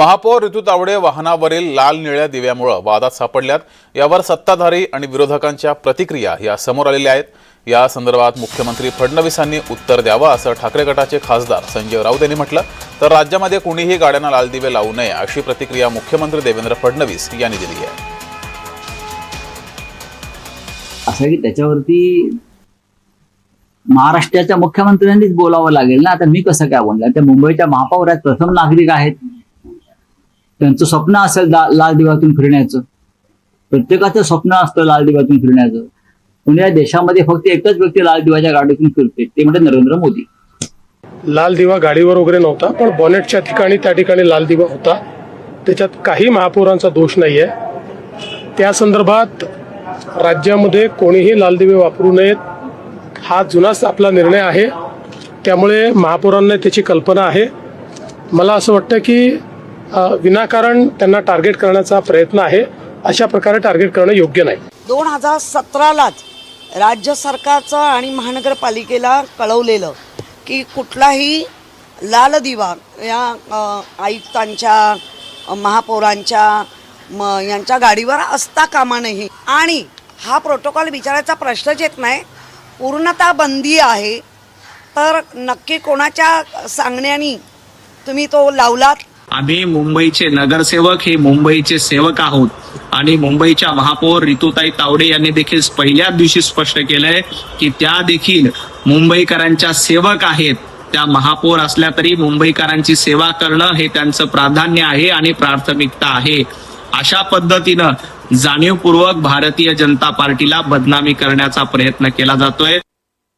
महापौर ऋतू तावडे वाहनावरील लाल निळ्या दिव्यामुळे वादात सापडल्यात। यावर सत्ताधारी आणि विरोधकांच्या प्रतिक्रिया या समोर आलेल्या आहेत। या संदर्भात मुख्यमंत्री फडणवीसांनी उत्तर द्यावं असं ठाकरे गटाचे खासदार संजय राऊत यांनी म्हटलं, तर राज्यामध्ये कोणीही गाड्यांना लाल दिवे लावू नये अशी प्रतिक्रिया मुख्यमंत्री देवेंद्र फडणवीस यांनी दिली आहे। असं की त्याच्यावरती महाराष्ट्राच्या मुख्यमंत्र्यांनीच बोलावं लागेल ना। आता मी कसं काय बोलणार? त्या मुंबईच्या महापौरात प्रथम नागरिक आहेत, त्यांचं स्वप्न असेल लाल दिव्यातून फिरण्याचं। प्रत्येकाचं स्वप्न असतं लाल दिव्यातून फिरण्याचं। पुण्या देशामध्ये फक्त एकच व्यक्ती लाल दिव्याच्या गाडीतून फिरते, ते म्हणजे नरेंद्र मोदी। लाल दिवा गाडीवर वगैरे नव्हता, पण बॉनेटच्या ठिकाणी त्या ठिकाणी लाल दिवा होता। त्याच्यात काही महापौरांचा दोष नाहीये। त्या संदर्भात राज्यामध्ये कोणीही लाल दिवे वापरू नयेत हा जुनाच आपला निर्णय आहे। त्यामुळे महापौरांना त्याची कल्पना आहे। मला असं वाटतं की विनाकारण त्यांना टार्गेट करण्याचा प्रयत्न आहे। अशा प्रकारे टार्गेट करणं योग्य नाही। 2017लाच राज्य सरकारचं आणि महानगरपालिकेला कळवलेलं की कुठलाही लाल दिवा या आयुक्तांच्या, महापौरांच्या यांच्या गाडीवर असता कामा नये आणि हा प्रोटोकॉल विचारायचा प्रश्नच येत नाही। पूर्णतः बंदी आहे, तर नक्की कोणाच्या सांगण्याने तुम्ही तो लावलात? आम्ही मुंबईचे नगरसेवक हे मुंबईचे सेवक आहोत आणि मुंबईच्या महापौर ऋतुताई तावडे यांनी देखील पहिल्याच दिवशी स्पष्ट केलंय की त्या देखील मुंबईकरांच्या सेवक आहेत। त्या महापौर असल्या तरी मुंबईकरांची सेवा करणं हे त्यांचं प्राधान्य आहे आणि प्राथमिकता आहे। अशा पद्धतीनं जाणीवपूर्वक भारतीय जनता पार्टीला बदनामी करण्याचा प्रयत्न केला जातोय।